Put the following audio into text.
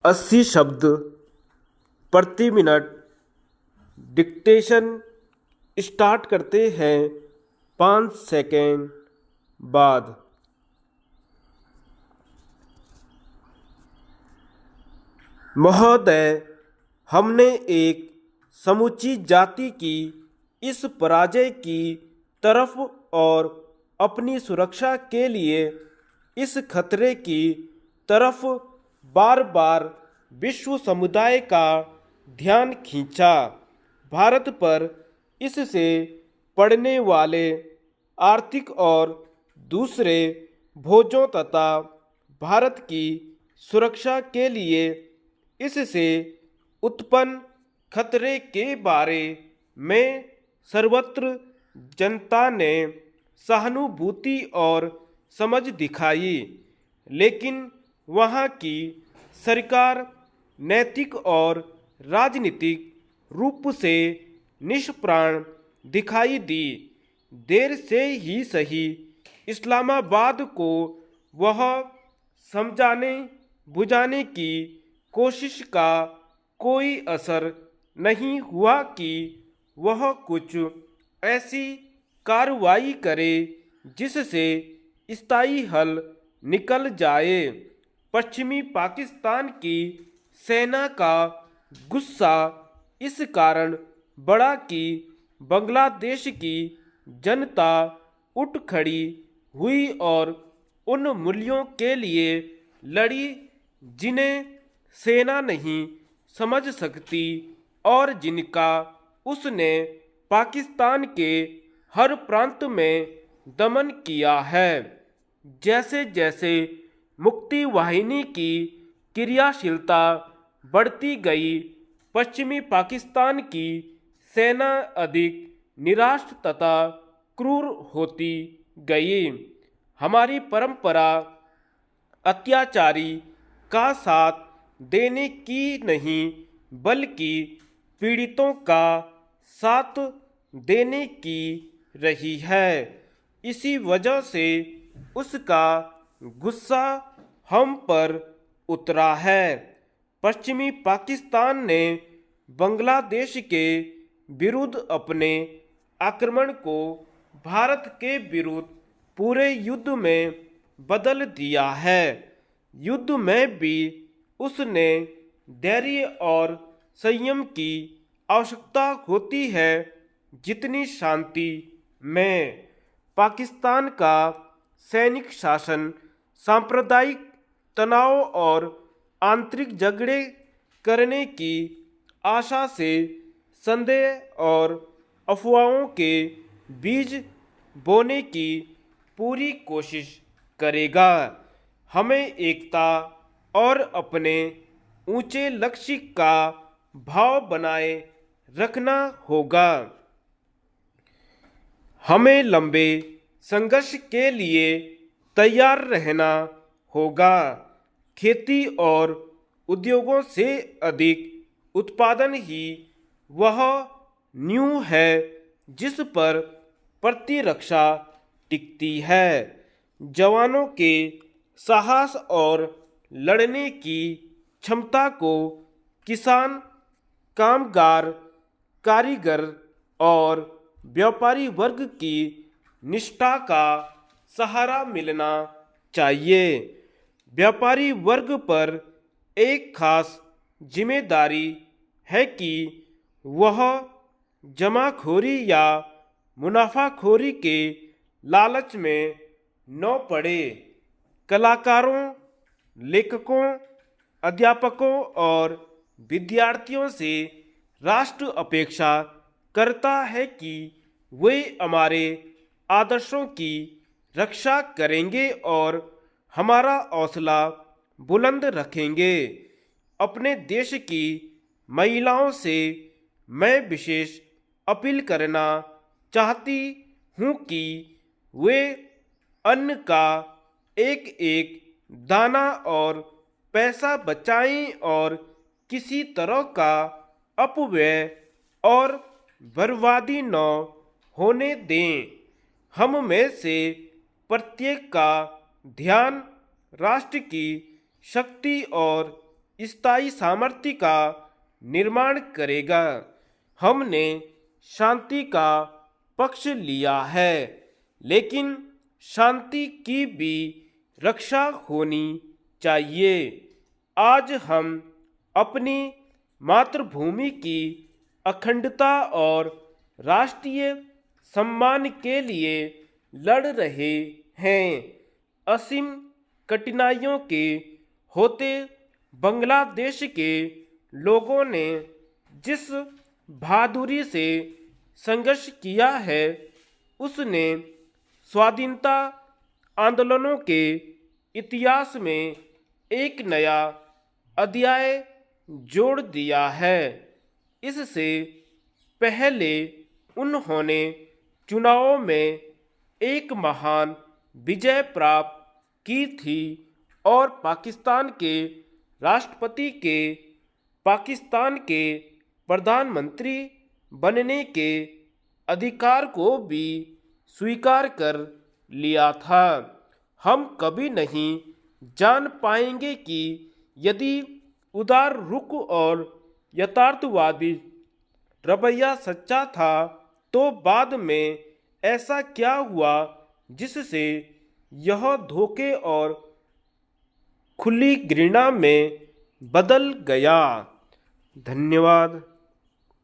80 शब्द प्रति minute. Dictation start करते हैं 5 सेकेंड बाद। महोदय, हमने एक समूची जाति की इस पराजय की तरफ और अपनी सुरक्षा के लिए इस खतरे की तरफ बार बार विश्व समुदाय का ध्यान खींचा। भारत पर इससे पड़ने वाले आर्थिक और दूसरे बोझों तथा भारत की सुरक्षा के लिए इससे उत्पन्न खतरे के बारे में सर्वत्र जनता ने सहानुभूति और समझ दिखाई, लेकिन वहाँ की सरकार नैतिक और राजनीतिक रूप से निष्प्राण दिखाई दी। देर से ही सही, इस्लामाबाद को वह समझाने बुझाने की कोशिश का कोई असर नहीं हुआ कि वह कुछ ऐसी कार्रवाई करे जिससे स्थायी हल निकल जाए। पश्चिमी पाकिस्तान की सेना का गुस्सा इस कारण बढ़ा कि बांग्लादेश की जनता उठ खड़ी हुई और उन मूल्यों के लिए लड़ी जिन्हें सेना नहीं समझ सकती और जिनका उसने पाकिस्तान के हर प्रांत में दमन किया है। जैसे जैसे मुक्ति वाहिनी की क्रियाशीलता बढ़ती गई, पश्चिमी पाकिस्तान की सेना अधिक निराश तथा क्रूर होती गई। हमारी परंपरा अत्याचारी का साथ देने की नहीं बल्कि पीड़ितों का साथ देने की रही है। इसी वजह से उसका गुस्सा हम पर उतरा है। पश्चिमी पाकिस्तान ने बांग्लादेश के विरुद्ध अपने आक्रमण को भारत के विरुद्ध पूरे युद्ध में बदल दिया है। युद्ध में भी उसने धैर्य और संयम की आवश्यकता होती है, जितनी शांति में। पाकिस्तान का सैनिक शासन सांप्रदायिक तनाव और आंतरिक झगड़े करने की आशा से संदेह और अफवाहों के बीज बोने की पूरी कोशिश करेगा। हमें एकता और अपने ऊंचे लक्ष्य का भाव बनाए रखना होगा। हमें लंबे संघर्ष के लिए तैयार रहना होगा। खेती और उद्योगों से अधिक उत्पादन ही वह नींव है जिस पर प्रतिरक्षा टिकती है। जवानों के साहस और लड़ने की क्षमता को किसान, कामगार, कारीगर और व्यापारी वर्ग की निष्ठा का सहारा मिलना चाहिए। व्यापारी वर्ग पर एक खास जिम्मेदारी है कि वह जमाखोरी या मुनाफाखोरी के लालच में न पड़े। कलाकारों, लेखकों, अध्यापकों और विद्यार्थियों से राष्ट्र अपेक्षा करता है कि वे हमारे आदर्शों की रक्षा करेंगे और हमारा हौसला बुलंद रखेंगे। अपने देश की महिलाओं से मैं विशेष अपील करना चाहती हूँ कि वे अन्न का एक एक दाना और पैसा बचाएं और किसी तरह का अपव्यय और बर्बादी न होने दें। हम में से प्रत्येक का ध्यान राष्ट्र की शक्ति और स्थायी सामर्थ्य का निर्माण करेगा। हमने शांति का पक्ष लिया है, लेकिन शांति की भी रक्षा होनी चाहिए। आज हम अपनी मातृभूमि की अखंडता और राष्ट्रीय सम्मान के लिए लड़ रहे हैं। असीम कठिनाइयों के होते बांग्लादेश के लोगों ने जिस बहादुरी से संघर्ष किया है, उसने स्वाधीनता आंदोलनों के इतिहास में एक नया अध्याय जोड़ दिया है। इससे पहले उन्होंने चुनावों में एक महान विजय प्राप्त की थी और पाकिस्तान के राष्ट्रपति के पाकिस्तान के प्रधानमंत्री बनने के अधिकार को भी स्वीकार कर लिया था। हम कभी नहीं जान पाएंगे कि यदि उदार रुख और यथार्थवादी रवैया सच्चा था, तो बाद में ऐसा क्या हुआ जिससे यह धोखे और खुली घृणा में बदल गया। धन्यवाद।